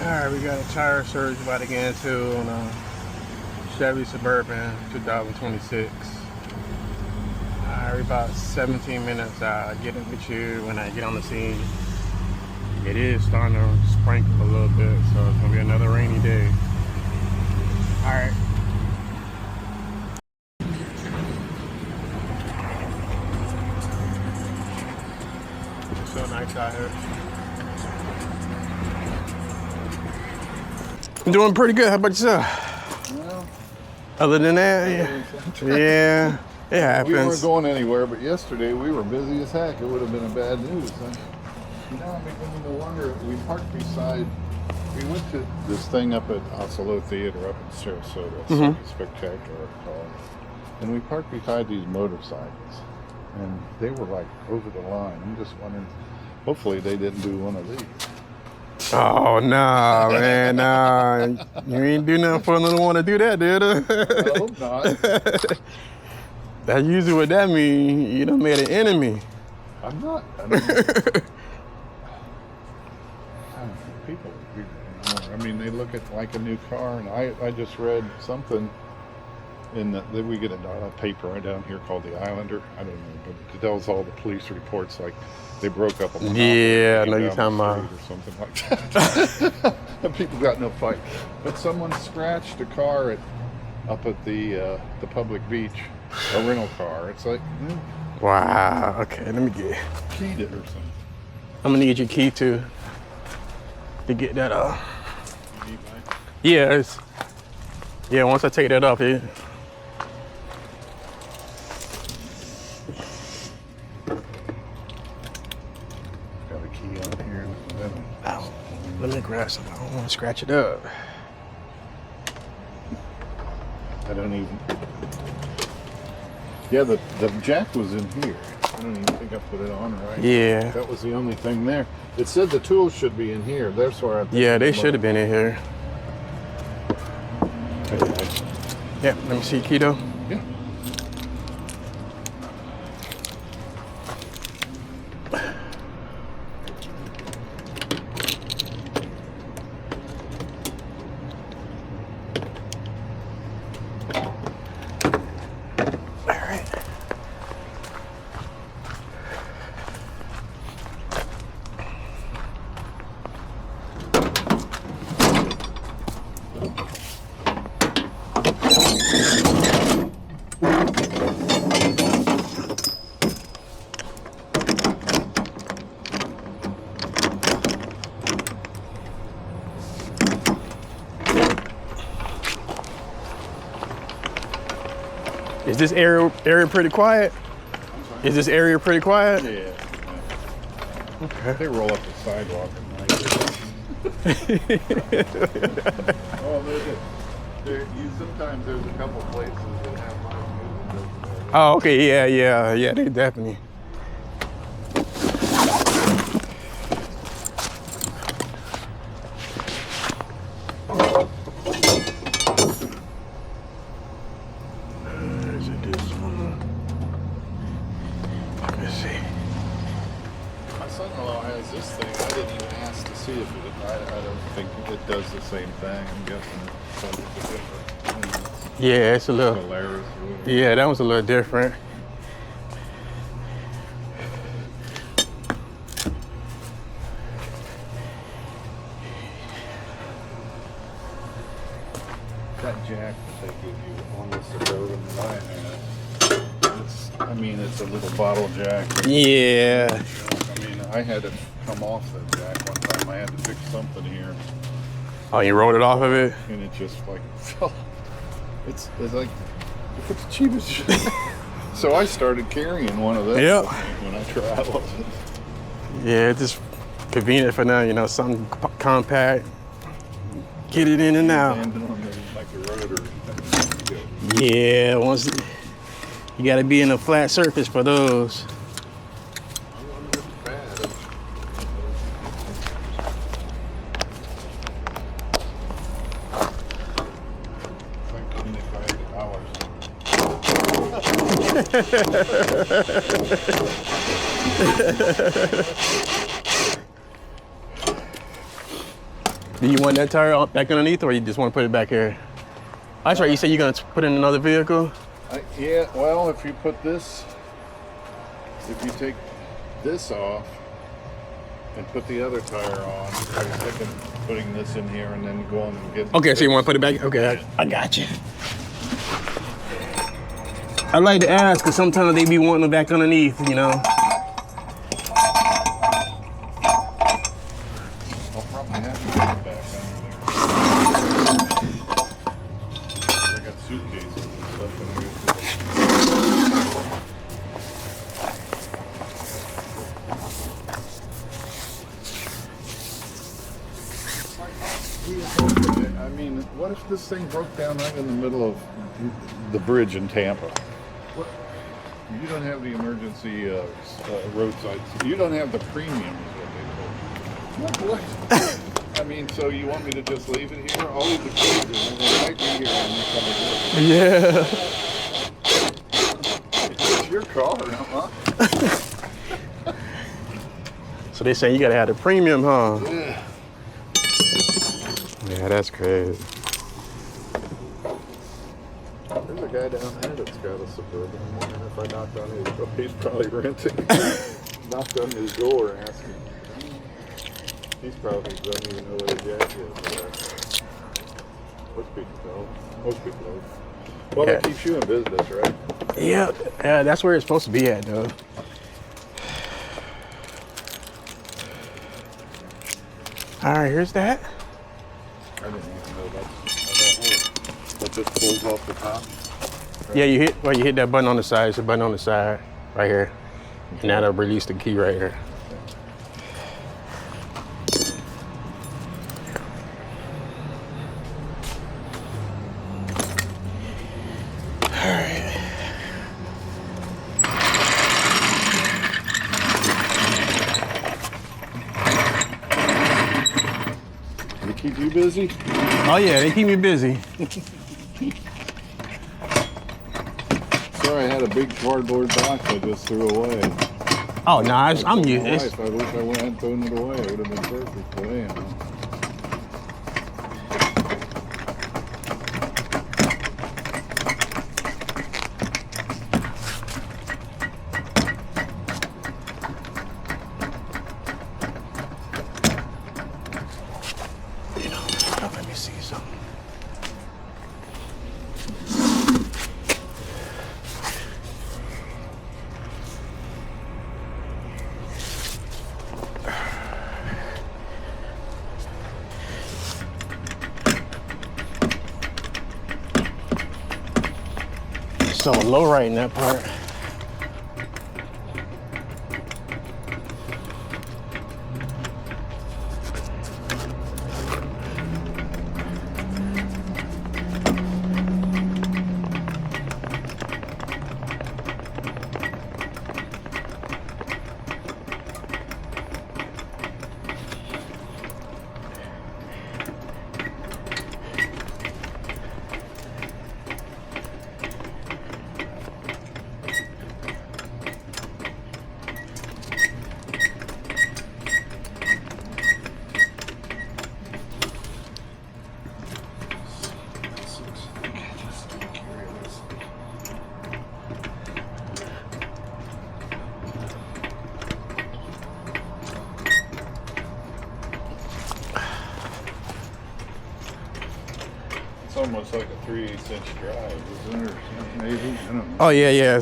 Alright, we got a tire surge about to get into on a Chevy Suburban 2026. Alright, about 17 minutes getting with you when I get on the scene. It is starting to sprinkle a little bit, so it's gonna be another rainy day. Alright. It's so nice out here. I'm doing pretty good. How about yourself? Well, other than that, yeah, it happens. We weren't going anywhere, but yesterday we were busy as heck. It would have been a bad news. You know, I'm beginning to wonder. We parked beside. We went to this thing up at Oslo Theater up in Sarasota. It's like a spectacular car, and we parked beside these motorcycles, and they were like over the line. I'm just wondering. Hopefully, they didn't do one of these. Oh, nah, man, nah. You ain't do nothing for them to want to do that, dude. I hope not. That's usually what that means. You done made an enemy. I'm not. People, I mean, they look at like a new car, and I just read something in that we get a paper right down here called the Islander. I don't know, but it tells all the police reports like they broke up a monopoly. Yeah, I know you're talking about. Or something like that. And people got no fight. But someone scratched a car up at the public beach, a rental car. It's like, Wow. Okay, let me get. keyed it or something. I'm gonna need your key to get that Yeah, once I take that off, it. Got a key on here. Oh, let me grab some. I don't want to scratch it up. I don't even. Yeah, the jack was in here. I don't even think I put it on right. Yeah. That was the only thing there. It said the tools should be in here. That's where I. Yeah, they should have been in here. Yeah, let me see, Keto. Yeah. Is this area pretty quiet? Is this area pretty quiet? Yeah. Okay. They roll up the sidewalk at night. Sometimes there's a couple places that have live music. Oh, okay. Yeah. They definitely. My son-in-law has this thing. I didn't even ask to see if it. I don't think it does the same thing. I'm guessing it's a different. Yeah, it's a little. Hilarious. Yeah, that was a little different. That jack that they give you on the Suburban that I had, it's a little bottle jack. Yeah. I mean, I had to come off that jack one time. I had to fix something here, Oh, you rolled it off of it? and it just like fell. It's like it's the cheapest shit. So I started carrying one of those when I traveled. Yeah, it's just convenient for now, something compact. Get it in and out. Landing on like the rotor. Yeah, once you got to be in a flat surface for those. Do you want that tire back underneath, or you just want to put it back here? That's right. You said you're gonna put it in another vehicle. Yeah. Well, if you put this, if you take this off and put the other tire on, I'm thinking putting this in here and then going and getting. Okay, so you want to put it back? Okay, I got you. I like to ask because sometimes they be wanting them back underneath, you know. I'll probably have to get it back under there. I got suitcases and stuff in here. I mean, what if this thing broke down right in the middle of the bridge in Tampa? What? You don't have the emergency roadside. You don't have the premium, is what they told me. What? I mean, so you want me to just leave it here? I'll leave the keys in. It might be here when you come in. Yeah. It's your car, huh? So they say you gotta have the premium, huh? Yeah. Yeah, that's crazy. There's a guy down there that's got a Suburban. I'm wondering if I knocked on his door. He's probably renting. Knocked on his door asking. He's probably doesn't even know what a jack is. Most people don't. Most people don't. Well, Yeah. it keeps you in business, right? Yeah, that's where it's supposed to be at, though. All right, here's that. I didn't even know that just pulls off the top. Right? Yeah, you hit that button on the side. It's a button on the side right here, and that'll release the key right here. Keep you busy? Oh yeah, they keep me busy. Sorry, I had a big cardboard box I just threw away. Oh no, I'm used. I wish I went and thrown it away. It would have been perfect, but anyhow. Let me see something. So low right in that part. It's almost like a 3/8" drive, isn't it? Maybe? I don't know. Oh yeah, yeah.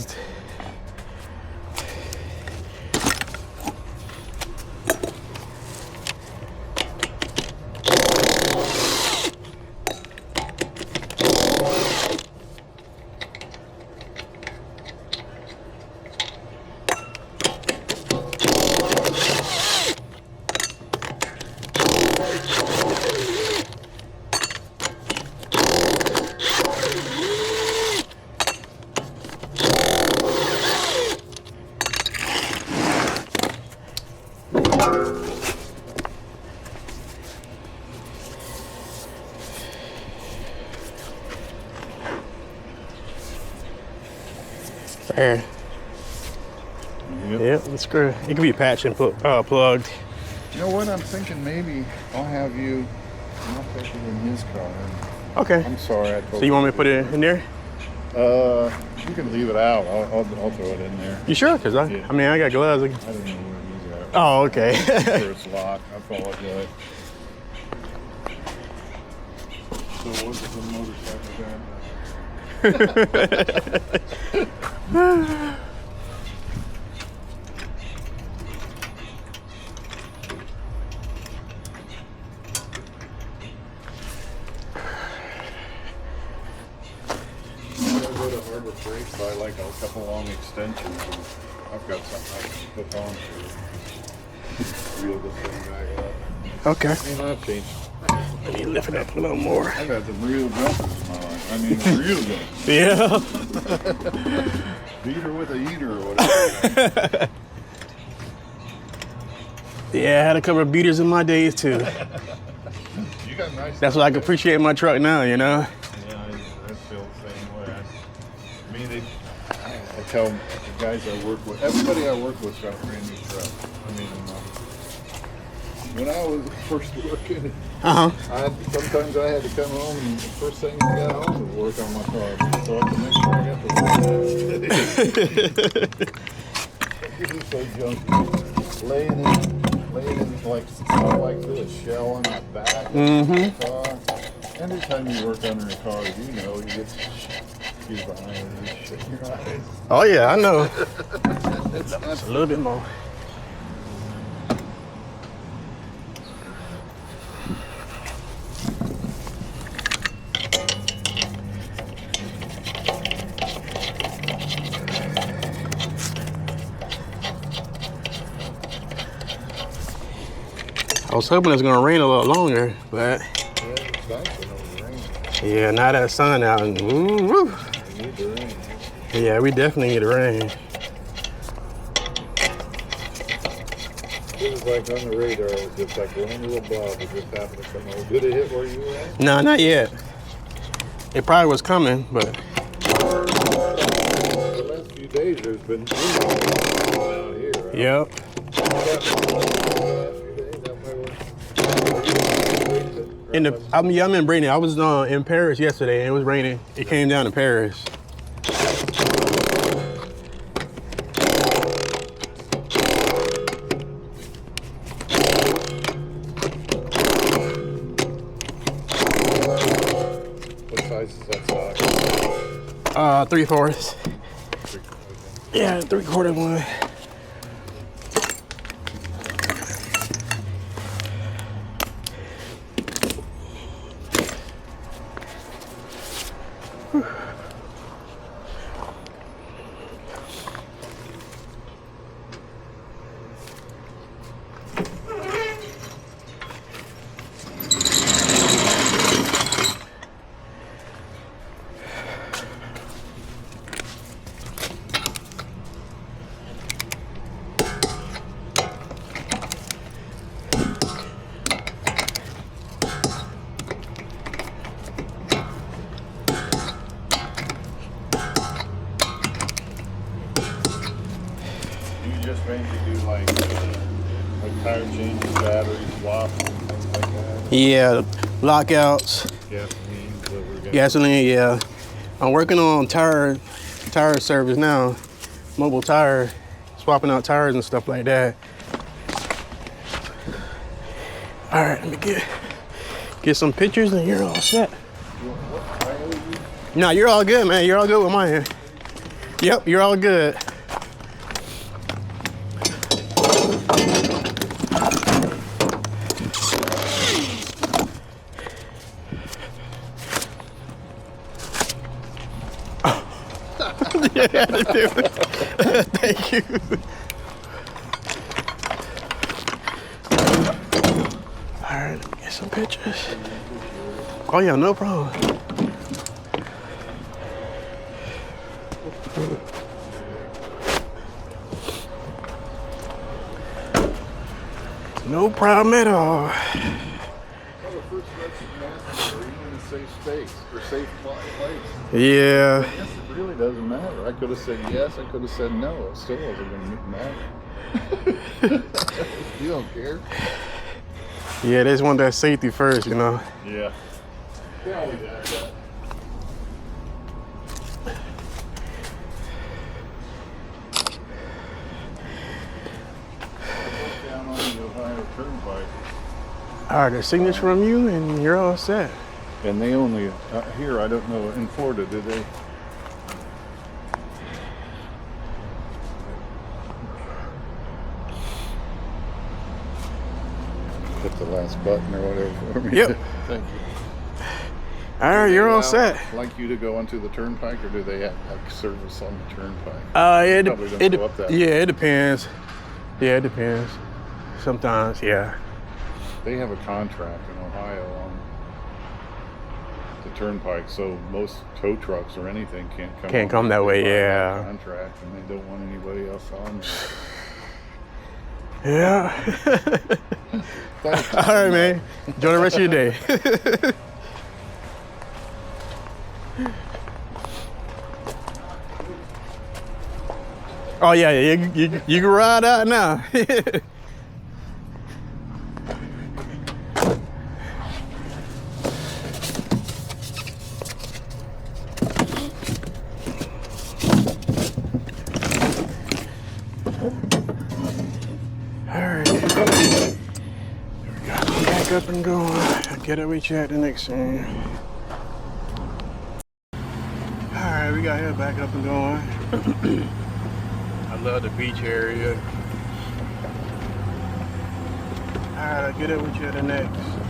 There. Yep, the screw. It can be patched and plugged. You know what? I'm thinking maybe I'll have you I'll take it in his car. Okay. I'm sorry, I told So you want me to put it in there? You can leave it out. I'll throw it in there. You sure? Cause I mean, I got gloves. I don't know where he's at. Oh, okay. I'm sure it's locked. I apologize. So what does the motorcycle got? Buy like a couple long extensions, and I've got something I can put on to reel this thing back up. Okay. I mean, I've changed. Let me lift it up a little more. I've had some real jumpers in my life. I mean, real jumpers. Yeah. Beater with a heater or whatever. Yeah, I had a couple of beaters in my days too. You got nice. That's what I can appreciate in my truck now, you know? Yeah, I feel the same way. I mean, I tell the guys I work with, everybody I work with got a brand new truck. I mean, when I was first working, sometimes I had to come home and the first thing I got home was work on my car. So I had to make sure I got the It's so junky. Laying in like stuff like this, shell on the back of the car. Anytime you work under a car, you know you get behind and shit in your eyes. Oh yeah, I know. It's a little bit more. I was hoping it was gonna rain a little longer, but yeah, now that sun out and woo. Yeah, we definitely need the rain. It was like on the radar, it was just like one little blob that just happened to come over. Did it hit where you were at? No, not yet. It probably was coming, but the last few days there's been out here. Right? yep. I'm in Bradenton. I was in Paris yesterday and it was raining. It came down to Paris. What size is that sock? 3/4. Yeah, 3/4 one. Just mainly do like tire changes, battery swaps, and things like that. Yeah, lockouts. Gasoline, yeah. I'm working on tire service now. Mobile tire, swapping out tires and stuff like that. All right, let me get some pictures and you're all set. No, you're all good, man. You're all good with mine. Yep, you're all good. Yeah, thank you. All right, let me get some pictures. Oh yeah, no problem. No problem at all. Yeah. I guess it really doesn't matter. I could have said yes, I could have said no. It still wasn't going to matter. You don't care. Yeah, they just want that safety first, you know. Yeah. They always ask that. Down on the Ohio Turnpike. All right, a signature from you, and you're all set. And they only, here, I don't know, in Florida, do they? Hit the last button or whatever for me. Yep. Thank you. All right, you're all set. Like you to go onto the turnpike, or do they have like service on the turnpike? It Probably don't go up that yeah, it depends. Yeah, it depends. Sometimes, yeah. They have a contract in Ohio on the turnpike, so most tow trucks or anything can't come that way, by yeah. that contract, and they don't want anybody else on there. Yeah. Thanks. All right, man. Enjoy the rest of your day. Oh yeah, you can ride out now. Alright. There we go. Back up and going. I'll get it with you at the next scene. Alright, we got here back up and going. I love the beach area. Alright, I'll get it with you at the next.